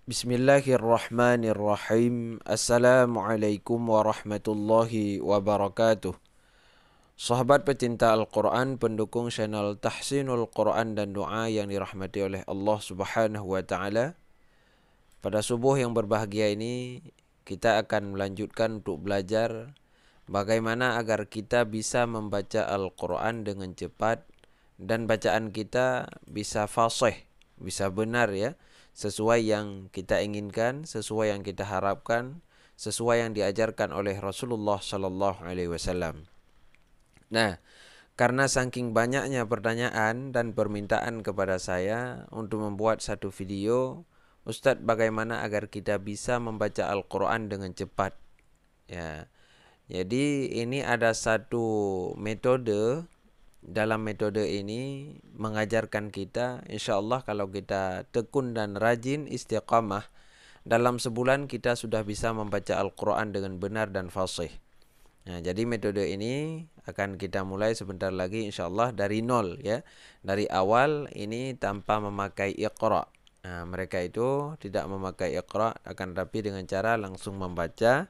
Bismillahirrahmanirrahim. Assalamualaikum warahmatullahi wabarakatuh. Sahabat pecinta Al-Quran, pendukung channel Tahsinul Quran dan Doa yang dirahmati oleh Allah Subhanahu wa Ta'ala. Pada subuh yang berbahagia ini, kita akan melanjutkan untuk belajar bagaimana agar kita bisa membaca Al-Quran dengan cepat dan bacaan kita bisa fasih, bisa benar ya, sesuai yang kita inginkan, sesuai yang kita harapkan, sesuai yang diajarkan oleh Rasulullah sallallahu alaihi wasallam. Nah, karena saking banyaknya pertanyaan dan permintaan kepada saya untuk membuat satu video, Ustadz, bagaimana agar kita bisa membaca Al-Quran dengan cepat? Ya, jadi ini ada satu metode. Dalam metode ini mengajarkan kita, insya Allah kalau kita tekun dan rajin istiqamah, dalam sebulan kita sudah bisa membaca Al-Quran dengan benar dan fasih. Nah, jadi metode ini akan kita mulai sebentar lagi insya Allah dari nol ya. Dari awal ini tanpa memakai Iqra. Nah, mereka itu tidak memakai Iqra, akan tapi dengan cara langsung membaca,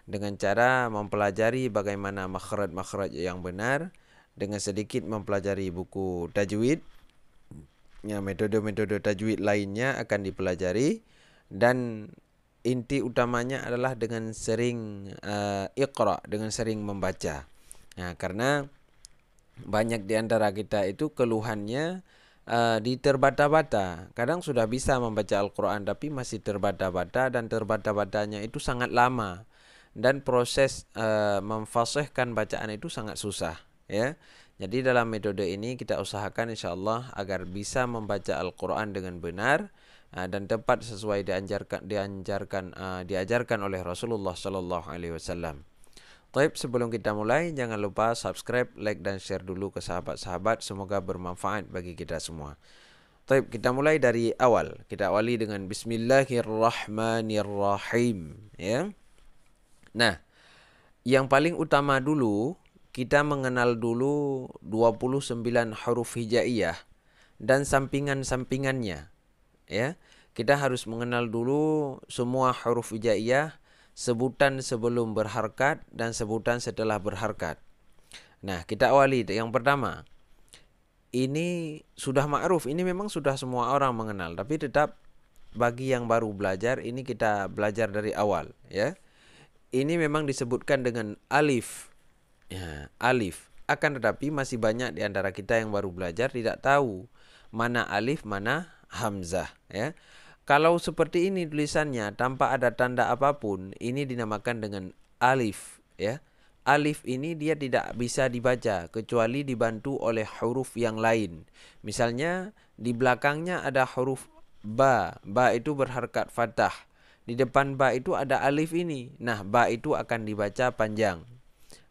dengan cara mempelajari bagaimana makhraj-makhraj yang benar, dengan sedikit mempelajari buku tajwid. Ya, metode-metode tajwid lainnya akan dipelajari, dan inti utamanya adalah dengan sering Iqra, dengan sering membaca. Nah, karena banyak di antara kita itu keluhannya di terbata-bata. Kadang sudah bisa membaca Al-Quran tapi masih terbata-bata, dan terbata-batanya itu sangat lama. Dan proses memfasihkan bacaan itu sangat susah ya. Jadi dalam metode ini kita usahakan insyaallah agar bisa membaca Al-Quran dengan benar dan tepat sesuai diajarkan oleh Rasulullah sallallahu alaihi wasallam. Baik, sebelum kita mulai jangan lupa subscribe, like dan share dulu ke sahabat-sahabat, semoga bermanfaat bagi kita semua. Baik, kita mulai dari awal. Kita awali dengan Bismillahirrahmanirrahim ya. Nah, yang paling utama dulu kita mengenal dulu 29 huruf hijaiyah dan sampingan-sampingannya ya. Kita harus mengenal dulu semua huruf hijaiyah, sebutan sebelum berharkat dan sebutan setelah berharkat. Nah, kita awali yang pertama. Ini sudah ma'ruf, ini memang sudah semua orang mengenal, tapi tetap bagi yang baru belajar ini kita belajar dari awal ya. Ini memang disebutkan dengan alif. Ya, alif. Akan tetapi masih banyak di antara kita yang baru belajar tidak tahu mana alif, mana hamzah ya. Kalau seperti ini tulisannya tanpa ada tanda apapun, ini dinamakan dengan alif ya. Alif ini dia tidak bisa dibaca kecuali dibantu oleh huruf yang lain. Misalnya di belakangnya ada huruf ba. Ba itu berharkat fathah. Di depan ba itu ada alif ini. Nah, ba itu akan dibaca panjang.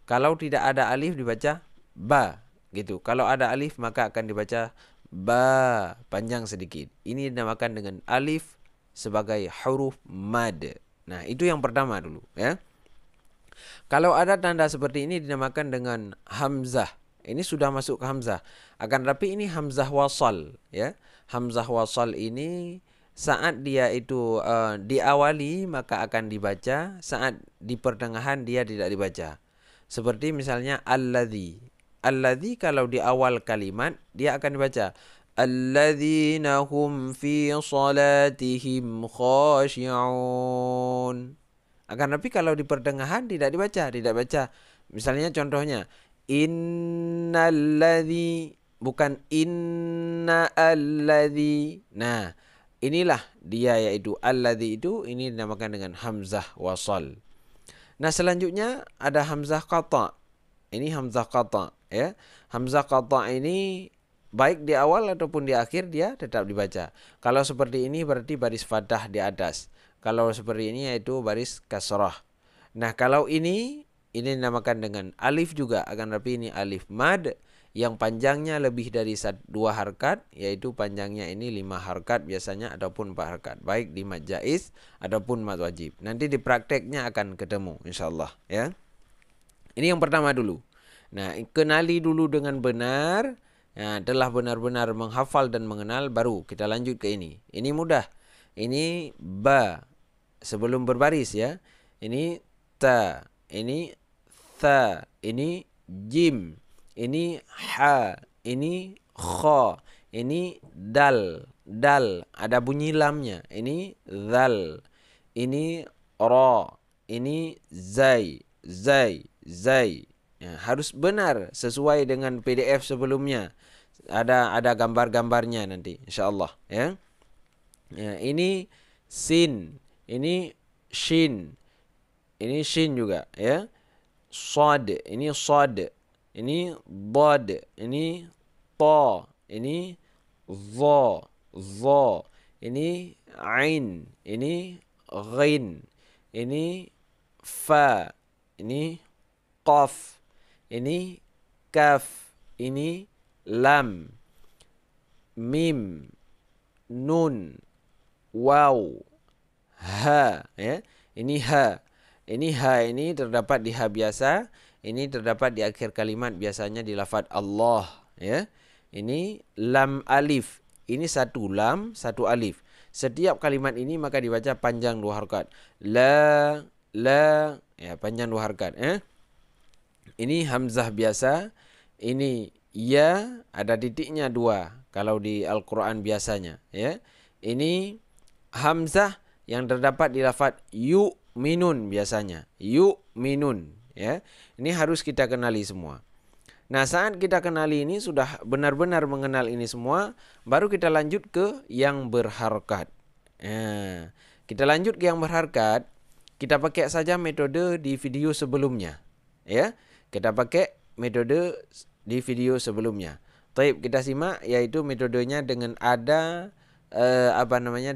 Kalau tidak ada alif dibaca ba gitu. Kalau ada alif maka akan dibaca ba panjang sedikit. Ini dinamakan dengan alif sebagai huruf mad. Nah, itu yang pertama dulu ya. Kalau ada tanda seperti ini dinamakan dengan hamzah. Ini sudah masuk ke hamzah. Akan tetapi ini hamzah wasal ya. Hamzah wasal ini saat dia itu diawali maka akan dibaca, saat di pertengahan dia tidak dibaca. Seperti misalnya alladzi. Alladzi kalau di awal kalimat dia akan dibaca alladzina hum fi salatihim khashi'un. Akan tapi kalau di pertengahan tidak dibaca, tidak baca. Misalnya contohnya innalladzi, bukan inna alladzi. Nah, inilah dia yaitu alladzi itu, ini dinamakan dengan hamzah wasal. Nah, selanjutnya ada hamzah qata. Ini hamzah qata ya. Hamzah qata ini baik di awal ataupun di akhir dia tetap dibaca. Kalau seperti ini berarti baris fathah di atas. Kalau seperti ini yaitu baris kasrah. Nah, kalau ini dinamakan dengan alif juga, akan tapi ini alif mad yang panjangnya lebih dari 2 harkat, yaitu panjangnya ini 5 harkat biasanya ataupun 4 harkat, baik di mad jaiz ataupun mad wajib. Nanti di prakteknya akan ketemu insyaallah ya. Ini yang pertama dulu. Nah, kenali dulu dengan benar. Nah, telah benar-benar menghafal dan mengenal, baru kita lanjut ke ini. Ini mudah. Ini ba sebelum berbaris ya. Ini ta, ini tha, ini jim, ini ha, ini kha, ini dal, dal ada bunyi lamnya. Ini zal, ini ra, ini zai, zai, zai. Ya, harus benar sesuai dengan PDF sebelumnya. Ada gambar-gambarnya nanti insyaallah ya. Ya, ini sin, ini shin, ini shin juga ya. Sad, ini sad, ini dad, ini ta, ini dha, dha, ini ain, ini ghin, ini fa, ini qaf, ini kaf, ini lam, mim, nun, waw, ha ya. Ini ha. Ini ha ini terdapat di ha biasa, ini terdapat di akhir kalimat biasanya di lafaz Allah ya. Ini lam alif. Ini satu lam, satu alif. Setiap kalimat ini maka dibaca panjang 2 harakat. La ya, panjang 2 harakat ya. Ini hamzah biasa, ini ya ada titiknya 2 kalau di Al-Qur'an biasanya ya. Ini hamzah yang terdapat di lafaz yu'minun biasanya. Yu'minun ya. Ini harus kita kenali semua. Nah, saat kita kenali ini sudah benar-benar mengenal ini semua, baru kita lanjut ke yang berharakat. Kita lanjut ke yang berharakat, kita pakai saja metode di video sebelumnya. Ya. Kita pakai metode di video sebelumnya. Taib, kita simak yaitu metodenya dengan ada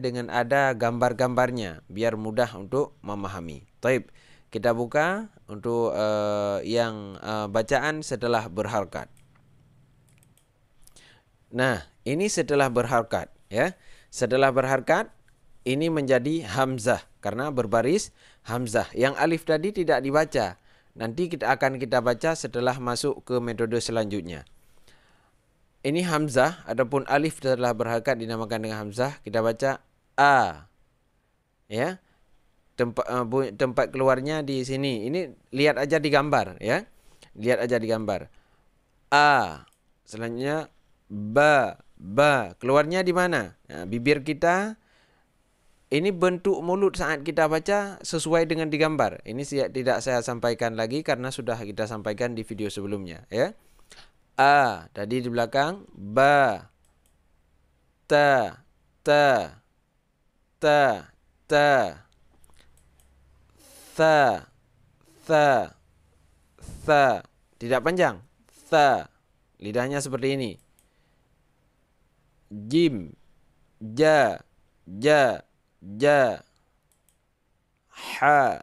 dengan ada gambar-gambarnya biar mudah untuk memahami. Taib, kita buka untuk yang bacaan setelah berharakat. Nah, ini setelah berharakat ya. Setelah berharakat ini menjadi hamzah karena berbaris hamzah. Yang alif tadi tidak dibaca. Nanti kita baca setelah masuk ke metode selanjutnya. Ini hamzah adapun alif setelah berharakat dinamakan dengan hamzah. Kita baca a. Ya. Tempat keluarnya di sini. Ini lihat aja di gambar ya. Lihat aja di gambar. A. Selanjutnya ba. Keluarnya di mana? Nah, bibir kita. Ini bentuk mulut saat kita baca sesuai dengan digambar. Ini tidak saya sampaikan lagi karena sudah kita sampaikan di video sebelumnya ya. A tadi di belakang, ba, ta, ta, ta, ta, tha, tha, tha. Tidak panjang. Tha. Lidahnya seperti ini. Jim, ja, ja, ja, ha,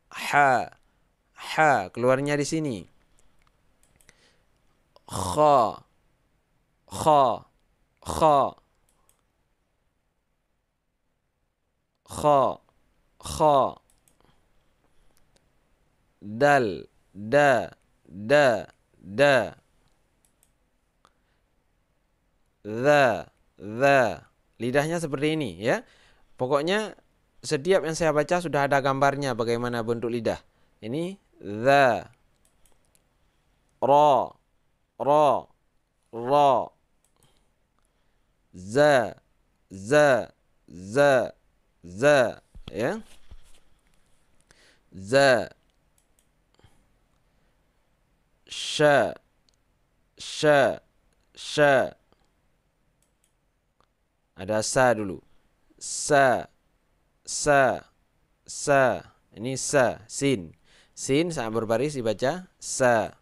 ha, keluarnya di sini. Kha, kha, kha, kha, kha, dal, da, da, dha. Lidahnya seperti ini ya. Pokoknya setiap yang saya baca sudah ada gambarnya bagaimana bentuk lidah. Ini dha, ra, za, ya. Za, sha, ada sa dulu. Sa. Ini sa, sin. Sin saat berbaris dibaca sa.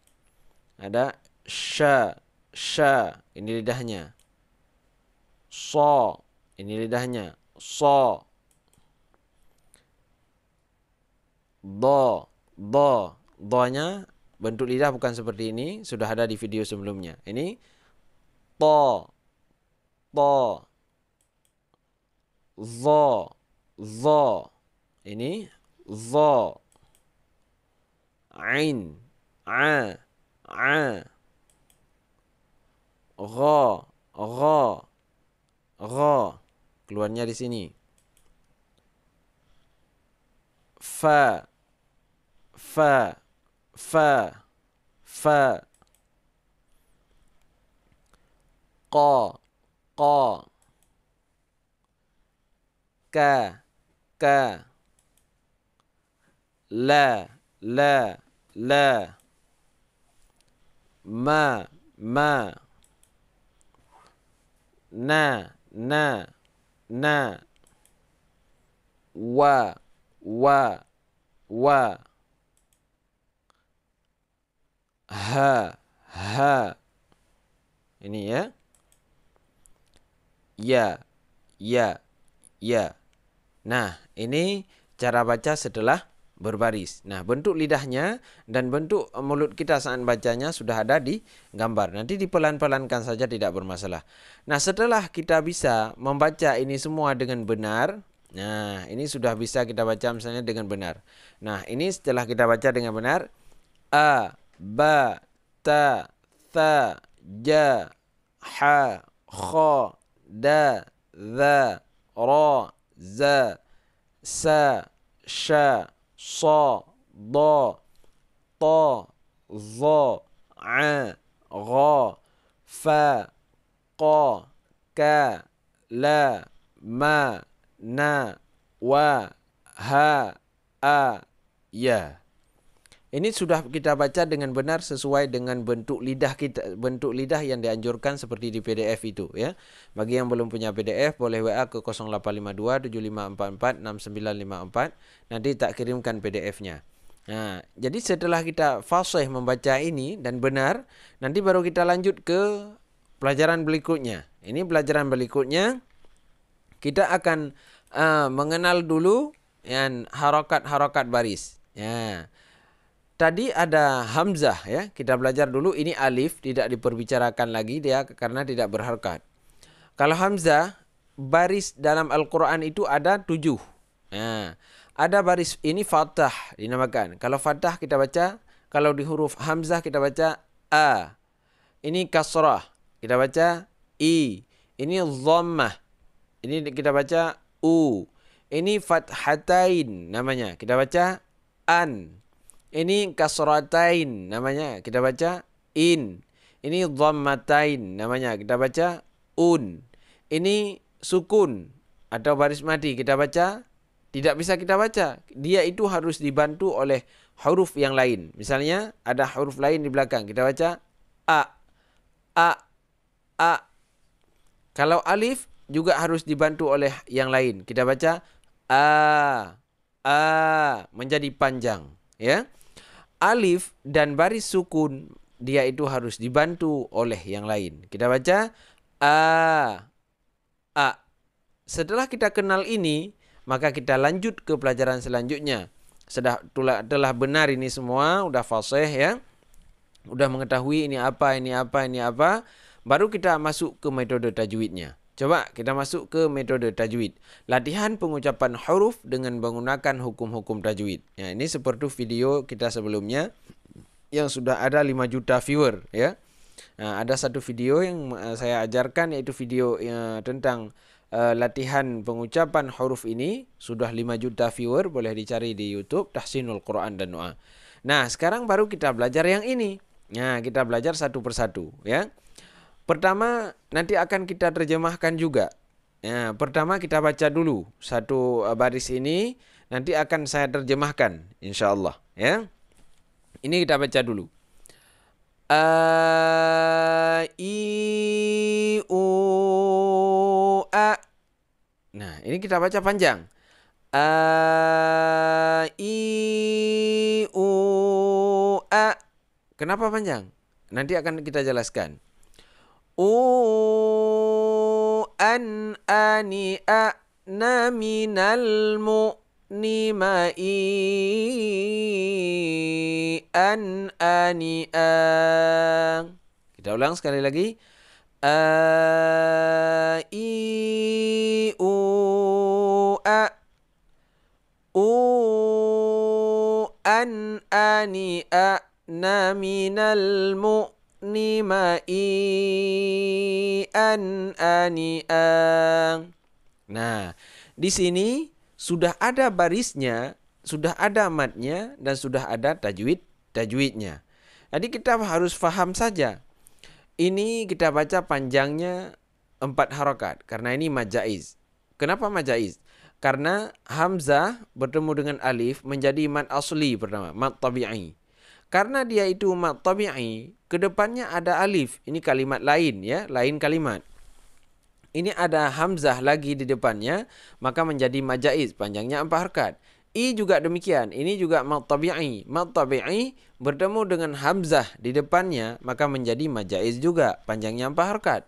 Ada sha. Ini lidahnya. So. Ini lidahnya. So. Do. Do-nya bentuk lidah bukan seperti ini. Sudah ada di video sebelumnya. Ini to. Zo. Ini zo. Ain. A. Gha. Keluarnya di sini. fa, fa, fa, fa. Qa, qa, ka, ka. La, la, la. Ma, ma. Na, na, na. Wa, wa, wa. Ha, ha. Ini ya. Ya, ya, ya. Nah, ini cara baca setelah berbaris. Nah, bentuk lidahnya dan bentuk mulut kita saat bacanya sudah ada di gambar. Nanti dipelan-pelankan saja, tidak bermasalah. Nah, setelah kita bisa membaca ini semua dengan benar, nah, ini sudah bisa kita baca misalnya dengan benar. Nah, ini setelah kita baca dengan benar, a, ba, ta, tha, ja, ha, kha, da, za, ra, za, sa, sha, sa, da, ta, za, a, gha, fa, qa, ka, la, ma, na, wa, ha, a, ya. Ini sudah kita baca dengan benar sesuai dengan bentuk lidah kita, bentuk lidah yang dianjurkan seperti di PDF itu ya. Bagi yang belum punya PDF boleh WA ke 0852 7544 6954, nanti tak kirimkan PDF-nya. Nah, jadi setelah kita fasih membaca ini dan benar, nanti baru kita lanjut ke pelajaran berikutnya. Ini pelajaran berikutnya kita akan mengenal dulu yang harakat-harakat baris. Ya. Tadi ada hamzah ya, kita belajar dulu ini alif tidak diperbicarakan lagi dia karena tidak berharakat. Kalau hamzah baris dalam Al-Quran itu ada 7. Nah, ada baris ini fathah dinamakan. Kalau fathah kita baca, kalau di huruf hamzah kita baca a. Ini kasrah kita baca i. Ini dhammah. Ini kita baca u. Ini fathatain namanya, kita baca an. Ini kasratain namanya, kita baca in. Ini dhammatain namanya, kita baca un. Ini sukun atau baris mati, kita baca, tidak bisa kita baca. Dia itu harus dibantu oleh huruf yang lain. Misalnya ada huruf lain di belakang, kita baca a, a, a. Kalau alif juga harus dibantu oleh yang lain. Kita baca a, menjadi panjang, ya. Alif dan baris sukun dia itu harus dibantu oleh yang lain. Kita baca a. Setelah kita kenal ini, maka kita lanjut ke pelajaran selanjutnya. Telah benar ini semua, udah fasih ya. Udah mengetahui ini apa, ini apa, ini apa, baru kita masuk ke metode tajwidnya. Coba kita masuk ke metode tajwid. Latihan pengucapan huruf dengan menggunakan hukum-hukum tajwid. Ya, ini seperti video kita sebelumnya yang sudah ada 5 juta viewer ya. Nah, ada satu video yang saya ajarkan yaitu video tentang latihan pengucapan huruf ini sudah 5 juta viewer, boleh dicari di YouTube Tahsinul Quran dan Doa. Nah, sekarang baru kita belajar yang ini. Nah, kita belajar satu persatu ya. Pertama nanti akan kita terjemahkan juga. Ya, pertama kita baca dulu satu baris ini, nanti akan saya terjemahkan insyaallah ya. Ini kita baca dulu. A, I, U, A. Nah, ini kita baca panjang. A, I, U, A. Kenapa panjang? Nanti akan kita jelaskan. An, ani, a, na, minal, mu, ni, ma, i, an, ani, a. Kita ulang sekali lagi. A, i, u, a. An, ani, a, na, minal, mu, ni, ma, i, an, ani, a. Nah, di sini sudah ada barisnya sudah ada matnya dan sudah ada tajwidnya. Jadi kita harus faham saja. Ini kita baca panjangnya 4 harokat karena ini mad jaiz. Kenapa mad jaiz? Karena hamzah bertemu dengan alif menjadi mad asli pertama, mad tabi'i. Karena dia itu mad tabi'i, kedepannya ada alif. Ini kalimat lain ya, lain kalimat. Ini ada hamzah lagi di depannya, maka menjadi mad jaiz, panjangnya 4 harokat. I juga demikian, ini juga mad tabi'i. Mad tabi'i bertemu dengan hamzah di depannya, maka menjadi mad jaiz juga, panjangnya 4 harokat.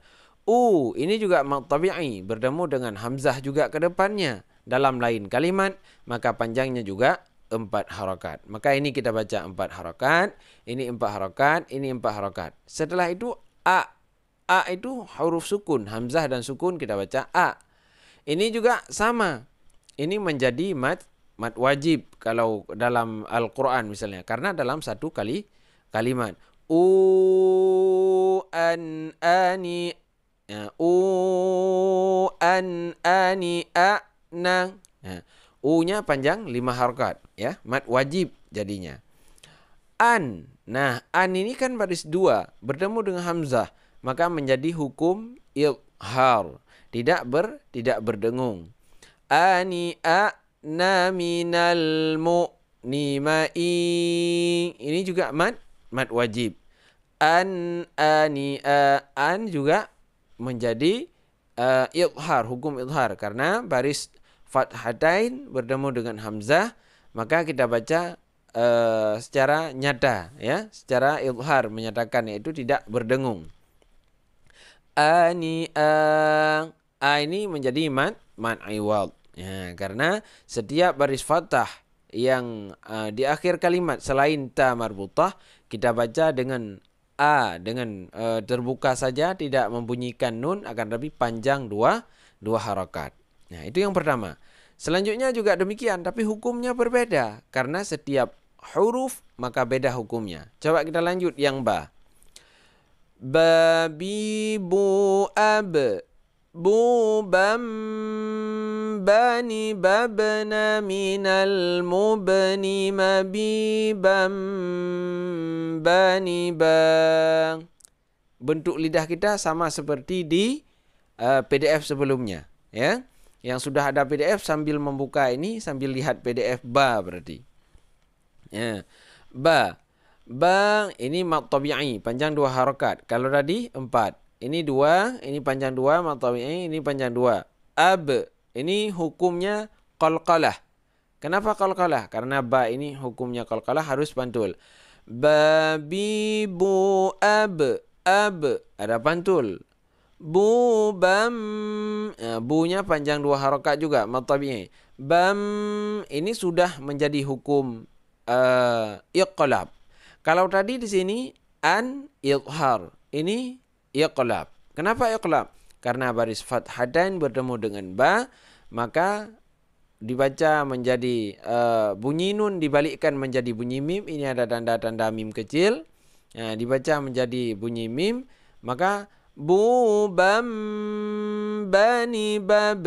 Ini juga mad tabi'i, bertemu dengan hamzah juga ke depannya. Dalam lain kalimat, maka panjangnya juga 4 harokat. Maka ini kita baca 4 harokat, ini 4 harokat, ini 4 harokat. Setelah itu A. A itu huruf sukun, hamzah dan sukun kita baca A. Ini juga sama. Ini menjadi mad wajib kalau dalam Al-Quran misalnya. Karena dalam satu kalimat. Ani. Ya, ani na. Ya. U-nya panjang 5 harokat. Ya, mad wajib jadinya. An. Nah, an ini kan baris 2. Bertemu dengan hamzah. Maka menjadi hukum idhar. Tidak berdengung. Ani na minal mu'nimai. Ini juga mad wajib. An juga menjadi idhar, hukum idhar. Karena baris fathatain bertemu dengan hamzah, maka kita baca secara nyata ya, secara idhar menyatakan yaitu tidak berdengung. Ini menjadi mad iwad. Ya, karena setiap baris fathah yang di akhir kalimat selain ta marbutah kita baca dengan a, dengan terbuka saja, tidak membunyikan nun, akan lebih panjang dua harakat. Nah, itu yang pertama. Selanjutnya juga demikian, tapi hukumnya berbeda karena setiap huruf maka beda hukumnya. Coba kita lanjut yang ba. Babi bu ab. Bu bam bani babna minal mubni mabibam bani bang. Bentuk lidah kita sama seperti di PDF sebelumnya, ya. Yang sudah ada PDF sambil membuka ini, sambil lihat PDF ba berarti. Ya. Ba ini mad tabi'i, panjang 2 harakat. Kalau tadi 4. Ini 2, ini panjang 2, mad tabi'i, ini panjang 2. Ab, ini hukumnya qalqalah. Kenapa qalqalah? Karena ba ini hukumnya qalqalah, harus pantul. Babi bu ab, ada pantul. Bu bam, bunya panjang 2 harakat juga, mad tabi'i. Bam, ini sudah menjadi hukum iqlab. Kalau tadi di sini an idhar, ini iqlab. Kenapa iqlab? Karena baris fathatain bertemu dengan ba, maka dibaca menjadi bunyi nun dibalikkan menjadi bunyi mim. Ini ada tanda-tanda mim kecil. Dibaca menjadi bunyi mim, maka bu bam bani bab,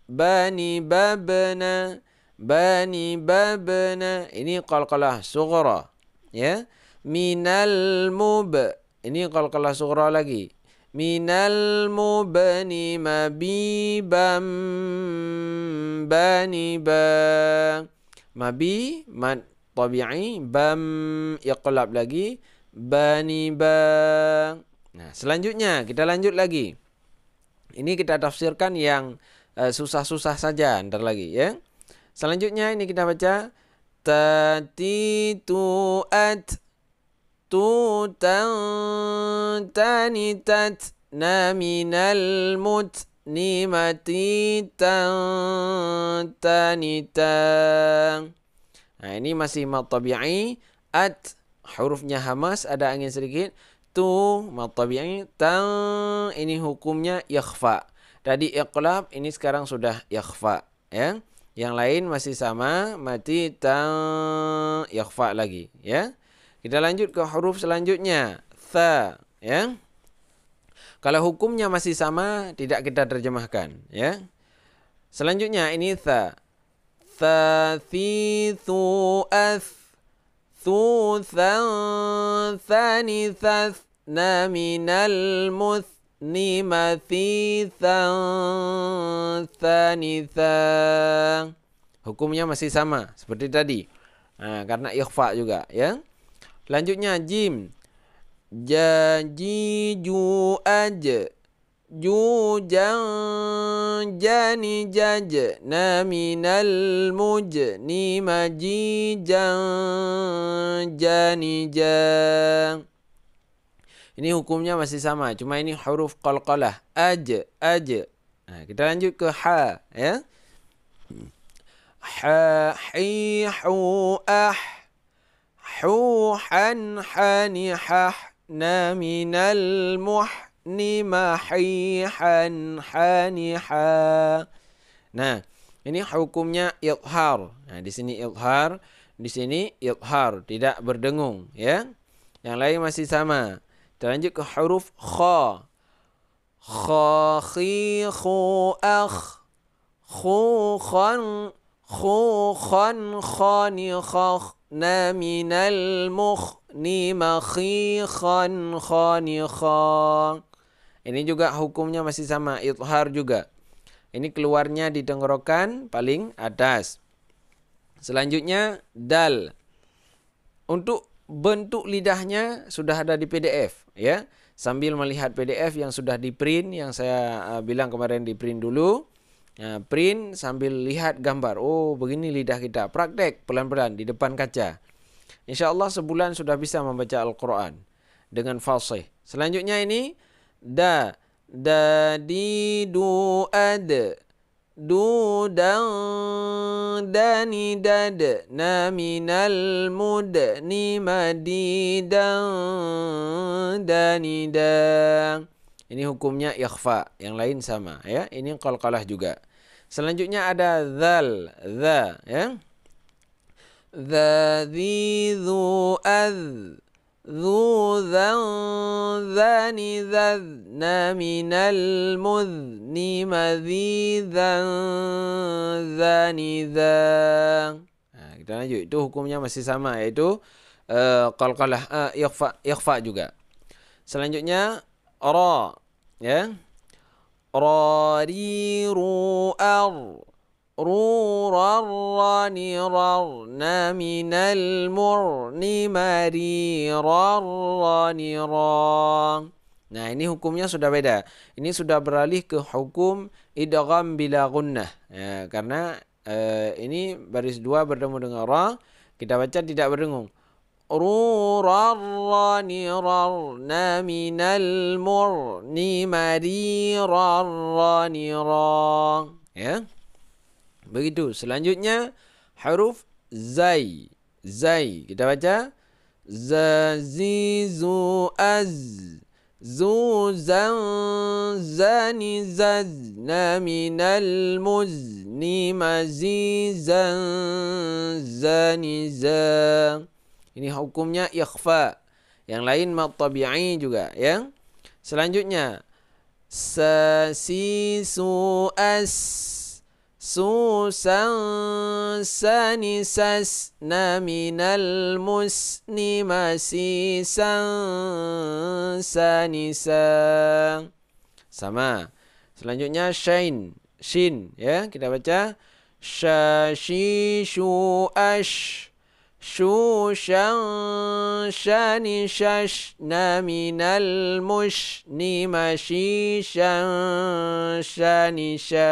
bani babna, bani babna. Ini qalqalah sughra, ya. Minal mub, ini qalqalah sughra lagi. Minal mubni mabibam bani bang. Mabi mad tabi'i, bam iqlab lagi, bani bang. Nah, selanjutnya kita lanjut lagi. Ini kita tafsirkan yang susah-susah saja ntar lagi, ya. Selanjutnya ini kita baca tati tu'at tutan tanitat na minal mutnimati tanitang. Nah, ini masih mad tabi'i. At, hurufnya hamas, ada angin sedikit. Tu, mad tabi'i. Tang, ini hukumnya yakhfa. Tadi iqlab, ini sekarang sudah yakhfa, ya. Yang lain masih sama, mati tang yakhfa lagi, ya. Kita lanjut ke huruf selanjutnya, tha, ya. Kalau hukumnya masih sama, tidak kita terjemahkan, ya. Selanjutnya ini tha. Tsathitu thuthan thani thathna minal muthni mathithan thanitha. Hukumnya masih sama seperti tadi. Karena ikhfa juga ya. Lanjutnya jim. Jaju aj. Jujan jani jaj na minal mujni majijan jani jang. Ini hukumnya masih sama, cuma ini huruf qalqalah. Aj. Kita lanjut ke ha ya. Ha hi hu ah. Hu han hani hah na minal muhni mahihan haniha. Nah, ini hukumnya idhar. Nah, di sini idhar, di sini idhar, tidak berdengung ya. Yang lain masih sama. Kita lanjut ke huruf kha. Kha khi khu akh. Khu khan khani khakh na minal mukhni makhikhan khanikha. Ini juga hukumnya masih sama, idhar juga. Ini keluarnya di tenggorokan paling atas. Selanjutnya dal. Untuk bentuk lidahnya sudah ada di PDF ya. Sambil melihat PDF yang sudah di print, yang saya bilang kemarin di print dulu. Print sambil lihat gambar. Oh, begini lidah kita. Praktek pelan-pelan di depan kaca. InsyaAllah sebulan sudah bisa membaca Al-Quran dengan fasih. Selanjutnya ini da di du ad du dan dani dad na minal mudni madidan dani dan. Ini hukumnya ikhfa, yang lain sama ya. Ini qalqalah juga. Selanjutnya ada dzal, dza ya. Dza dzi dzu adz dzu dzan dzani dzadna minal mudni madzidzan dzani dza. Kita lanjut. Itu hukumnya masih sama, yaitu qalqalah, ikhfa juga. Selanjutnya ra ya. Rari ru ar ru rar rani rarna minal murni mari rarrani ra. Nah, ini hukumnya sudah beda. Ini sudah beralih ke hukum idgham bila gunnah ya, karena ini baris 2 bertemu dengan ra, kita baca tidak berdengung. Rurarrani rarna minal murni marirarrani ra. Ya. Begitu. Selanjutnya huruf zai. Zai. Kita baca zazizu az. Zuzan zani zazna minal muzni mazizan zani zan. Ini hukumnya ikhfa. Yang lain mat tabi'i juga ya. Selanjutnya si su as susan sani sasna minal musni masisan sanisa. Sama. Selanjutnya shin ya. Kita baca shishu ash shushan shani shashna minal mushni mashishan shanisha.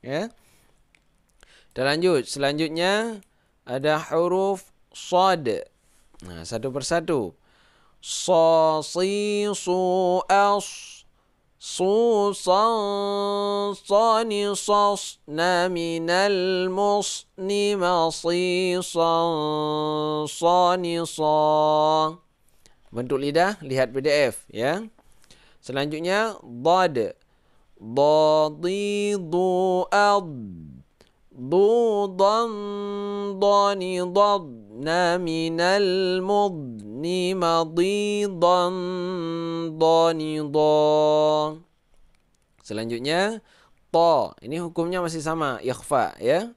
Ya. Kita lanjut. Selanjutnya ada huruf sad. Nah, satu persatu. Sa si su as susan sani sasna minal musni masisan sanisa. Bentuk lidah lihat PDF ya. Selanjutnya dad. Dadidu ad dudan dani dadna minal mudni madidan dani da. Selanjutnya ta. Ini hukumnya masih sama, ikhfa ya.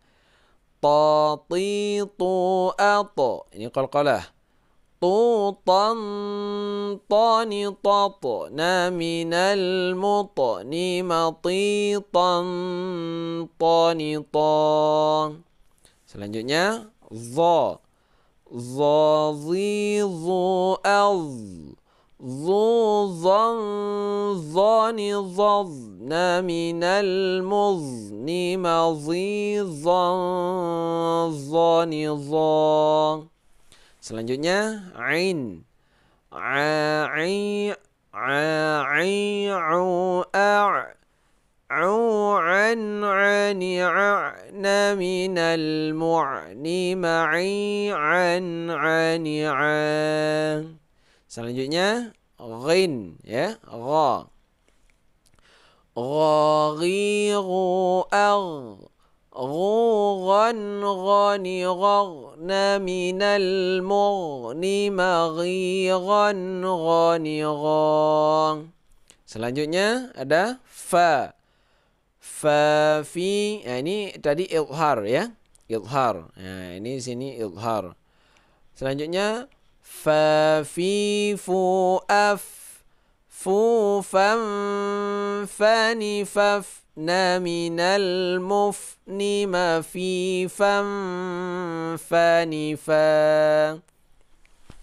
Tatitu at. Ini qalqalah. Tutan tanitat na minal mutni matitan tanitan. Selanjutnya za. Zazizu az. Zuzan zani zazna minal muzni mazizan zani zan. Selanjutnya ain. A'i a'i au a' au an ani a'na minal mu'ni ma'i an ani a'. Selanjutnya ghin, ya, gha. Ghaghiru agh. Ghugan ghani ghagna minal mughni maghigan ghani ghang. Selanjutnya ada fa. Fa fi. Ini tadi idhar, ya. Idhar. Ini sini idhar. Selanjutnya fa fi fu af. Fu fam fani faf. Na minal mufni ma fi fam fani fa.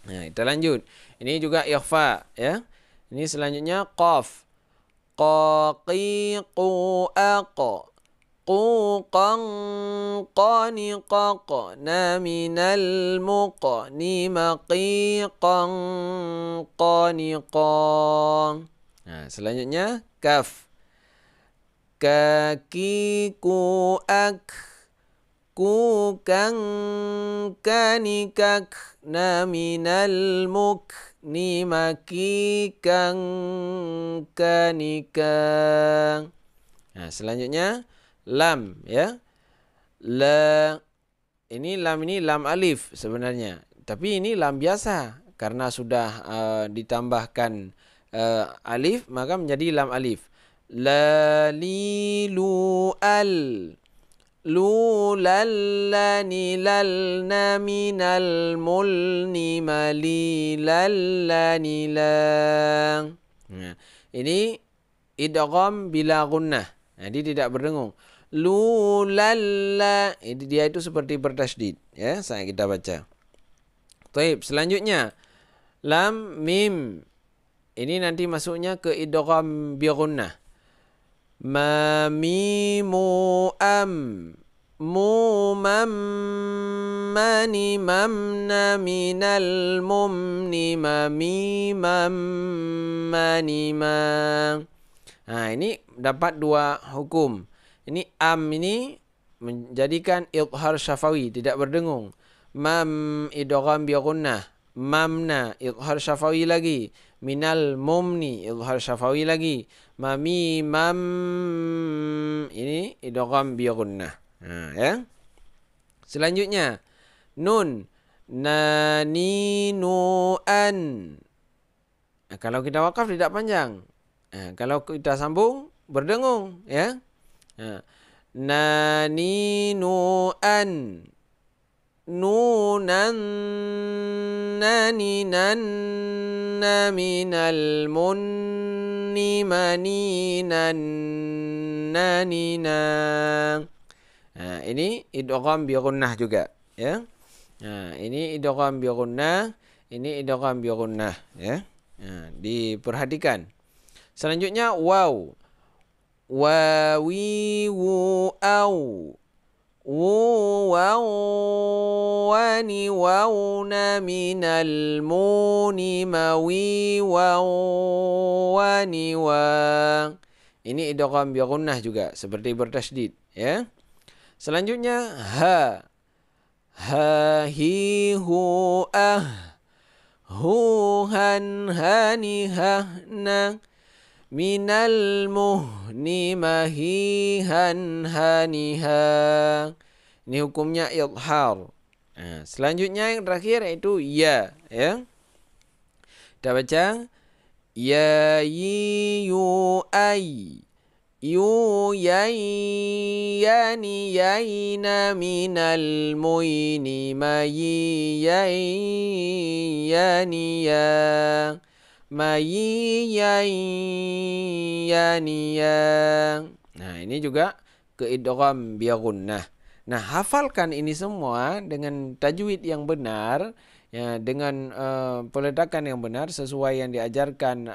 Nah, kita lanjut. Ini juga ikhfa, ya. Ini selanjutnya qaf. Qaqiqu aq. Quqan qaniqaq. Na minal muqni maqiqan qaniqan. Nah, selanjutnya kaf. Kakiku ak. Kukang kanikak. Na minal mukni makikang kanikang. Nah, selanjutnya lam, ya. La. Ini lam alif sebenarnya. Tapi ini lam biasa. Karena sudah ditambahkan alif, maka menjadi lam alif. La li lu al. Lu lal la ni lal na minal mulni mali lal la ni la. Nah, ini idgham bila gunnah. Jadi tidak berdengung. Lu lal la. Dia itu seperti bertasydid, ya. Saya kita baca. Baik, selanjutnya lam mim. Ini nanti masuknya ke idgham bi gunnah. Ma mimu am. Mu mam mani mamna minal mumni mami mam mani ma. Nah, ini dapat dua hukum. Ini am ini menjadikan idhar syafawi, tidak berdengung. Mam idgham bi gunnah. Mamna idhar syafawi lagi. Minal mumni idhar syafawi lagi. Mami mam ini idgham bi gunnah. Ya. Selanjutnya nun. Nani nu an. Kalau kita wakaf tidak panjang. Kalau kita sambung berdengung, ya. Nani nu an. Nunan nani nan na minal munni maninan nanina. Ini idgham bi gunnah juga, ya. Ini idgham bi gunnah, ini idgham bi gunnah, ya. Diperhatikan. Selanjutnya waw. Wawi wu au. Wu waw wani wawna minal muni mawi waw wani wa. Ini idgham bi gunnah juga seperti bertasydid, ya. Selanjutnya ha. Ha hi hu ah. Hu han hani hahna. Minal muhni mahihan haniha. Ini hukumnya idhar. Selanjutnya yang terakhir yaitu ya, ya. Kita baca ya yi yu ai. Yayyaniyayna minal muyni mayiyayyaniya. Mayiyayyaniya. Nah, ini juga keidgham bi gunnah. Nah, hafalkan ini semua dengan tajwid yang benar, ya, dengan peletakan yang benar sesuai yang diajarkan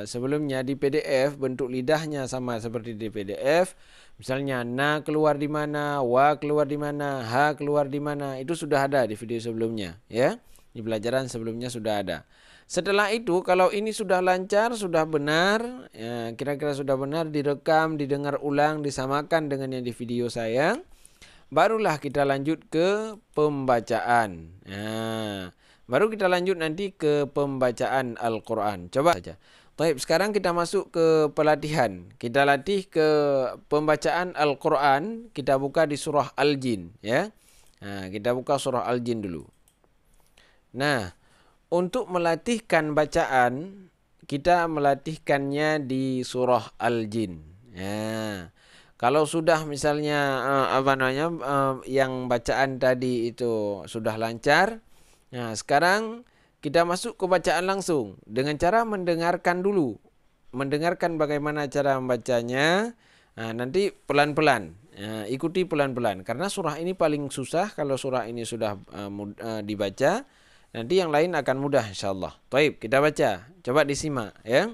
sebelumnya di PDF. Bentuk lidahnya sama seperti di PDF. Misalnya na keluar di mana, wa keluar di mana, ha keluar di mana, itu sudah ada di video sebelumnya, ya. Di pelajaran sebelumnya sudah ada. Setelah itu, kalau ini sudah lancar, sudah benar, ya, kira-kira sudah benar, direkam, didengar ulang, disamakan dengan yang di video saya, barulah kita lanjut ke pembacaan. Nah, baru kita lanjut nanti ke pembacaan Al-Quran. Coba saja. Baik, sekarang kita masuk ke pelatihan. Kita latih ke pembacaan Al-Quran. Kita buka di surah Al-Jin, ya. Nah, kita buka surah Al-Jin dulu. Nah, untuk melatihkan bacaan, kita melatihkannya di surah Al-Jin. Ya. Kalau sudah misalnya yang bacaan tadi itu sudah lancar, nah sekarang kita masuk ke bacaan langsung dengan cara mendengarkan dulu. Mendengarkan bagaimana cara membacanya. Nah, nanti pelan-pelan. Ikuti pelan-pelan. Karena surah ini paling susah. Kalau surah ini sudah dibaca, nanti yang lain akan mudah insyaallah. Baik, kita baca. Coba disimak, ya.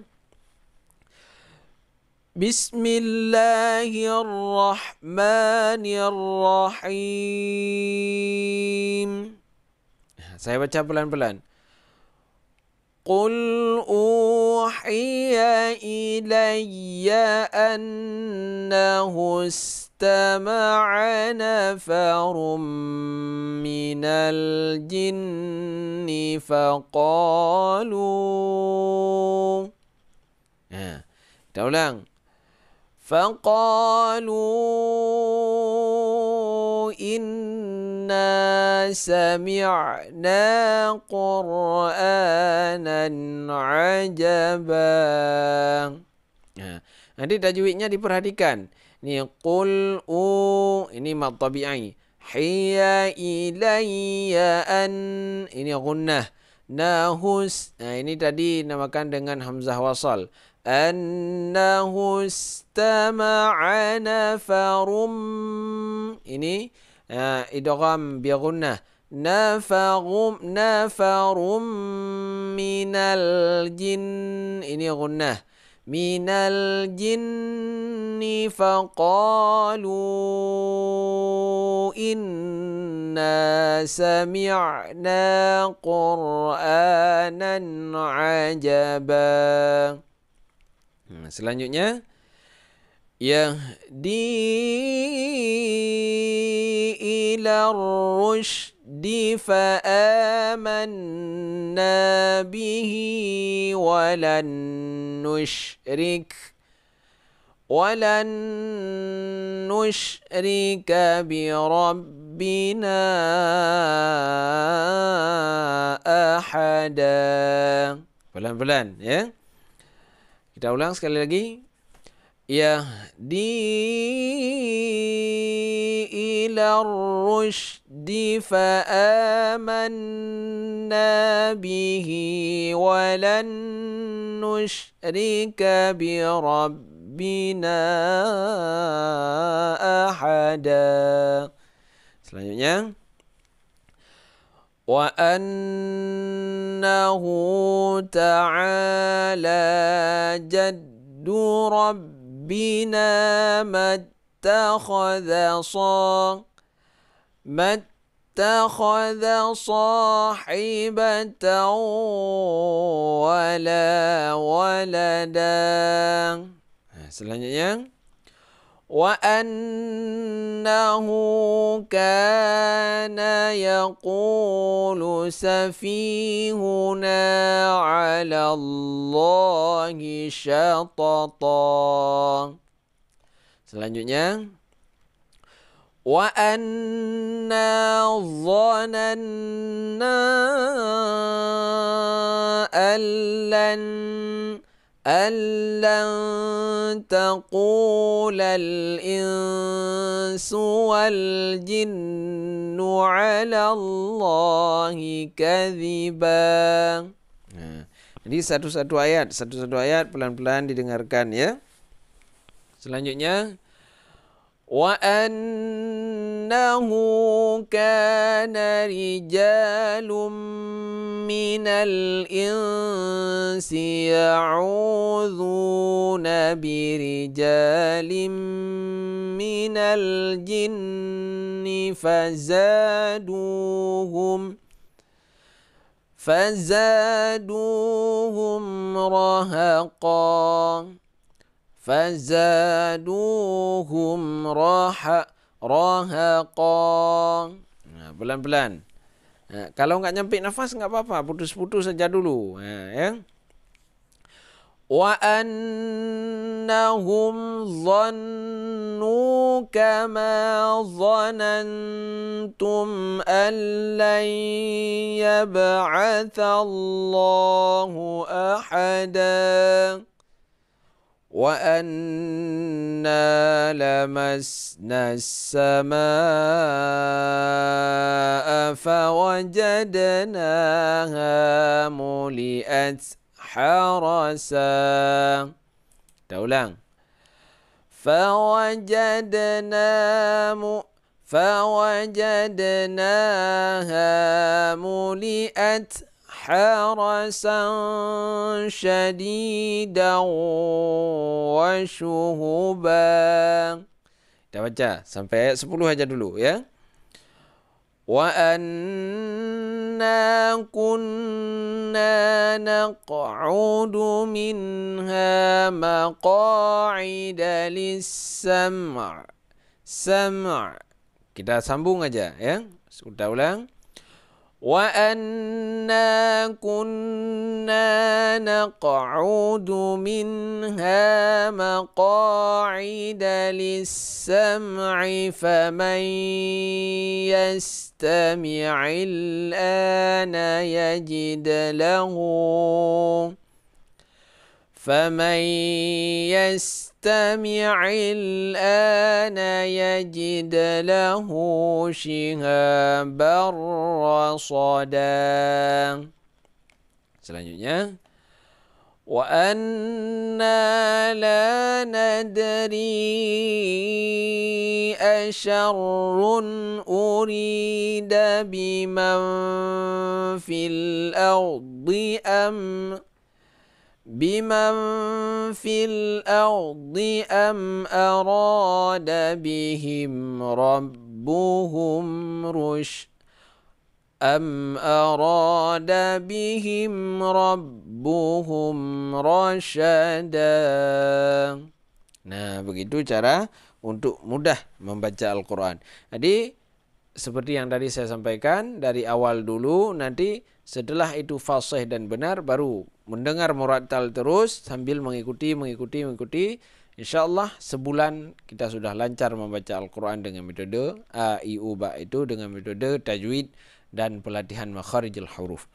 Bismillahirrahmanirrahim. Saya baca pelan-pelan. Qul uhiya ilayya annahu istama'a nafarum minal jinni faqalu. Nah, kita ulang. فقالوا إنا سمعنا قرآنا عجبا. Nanti tajwidnya diperhatikan. Ini qul ini mad tabi'i. Hiya ilayya an, ini gunnah. Nahus, ini tadi namakan dengan hamzah wasal. Annahu istama'a nafarum, ini idgham bi gunnah. Nafarum minal jin, ini gunnah. Minal jinni faqalu inna sami'na qur'anan ajaba. Selanjutnya, yahdi ila rusydi fa amanna bihi walan nusyrika bi rabbina ahada. Pelan-pelan, ya. Kita ulang sekali lagi. Yahdi ila rusydi fa amanna bihi walan nusyrika bi rabbina ahada. Selanjutnya, wa annahu ta'ala jaddu rabbina mattakhadha sahibatan wala walada. Selanjutnya, wa annahu kana yaqulu safihuna 'ala Allahi syatata. Selanjutnya, wa anna dhananna أَلَّن تَقُولَ الْإِنسُ وَالْجِنُّ عَلَى اللَّهِ كَذِبًا. Jadi satu-satu ayat pelan-pelan didengarkan ya. Selanjutnya, وَأَنَّهُ كَانَ رِجَالٌ مِّنَ الْإِنسِ يَعُوذُونَ بِرِجَالٍ مِّنَ الْجِنِّ فزادوهم رهقا. Nah, pelan-pelan. Nah, kalau nggak nyampe nafas nggak apa-apa, putus-putus saja dulu. Nah, ya. Wa annahum dhannu kama dhanantum an lan yab'atsallahu ahada. وَأَنَّا لَمَسْنَا السَّمَاءَ فَوَجَدْنَاهَا مُلِئَتْ حَرَسًا. Kita ulang. فَوَجَدْنَاهَا مُلِئَتْ حَرَسًا شَدِيدًا وَشُهُبًا. Kita baca sampai ayat 10 aja dulu ya. وَأَنَّا كُنَّا نَقْعُدُ مِنْهَا مَقَاعِدَ لِلسَّمْعِ. Kita sambung aja ya. Sudah ulang. وَأَنَّا كُنَّا نَقْعُدُ مِنْهَا مَقَاعِدَ لِلسَّمْعِ فَمَنْ يَسْتَمِعِ الْآنَ يَجِدْ لَهُ شِهَابًا رَصَدًا. Selanjutnya, وَأَنَّا لَا نَدْرِي أَشَرٌّ أُرِيدَ بِمَنْ فِي الْأَرْضِ أَمْ أَرَادَ بِهِمْ رَبُّهُمْ رَشَدًا. Nah, begitu cara untuk mudah membaca Al-Quran. Jadi, seperti yang tadi saya sampaikan, dari awal dulu, nanti setelah itu fasih dan benar, baru mendengar murattal terus sambil mengikuti. InsyaAllah sebulan kita sudah lancar membaca Al-Quran dengan metode A, I, U, Ba itu dengan metode tajwid dan pelatihan makharijul huruf.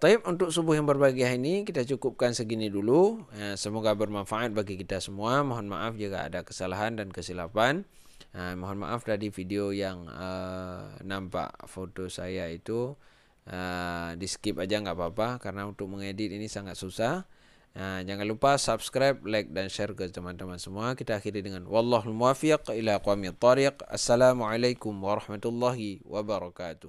Taib, untuk subuh yang berbahagia ini kita cukupkan segini dulu. Semoga bermanfaat bagi kita semua. Mohon maaf jika ada kesalahan dan kesilapan. Mohon maaf tadi video yang nampak foto saya itu di skip aja nggak apa-apa, karena untuk mengedit ini sangat susah. Jangan lupa subscribe, like dan share ke teman-teman semua. Kita akhiri dengan wallahul muwaffiq ila aqwamit thariq. Assalamualaikum warahmatullahi wabarakatuh.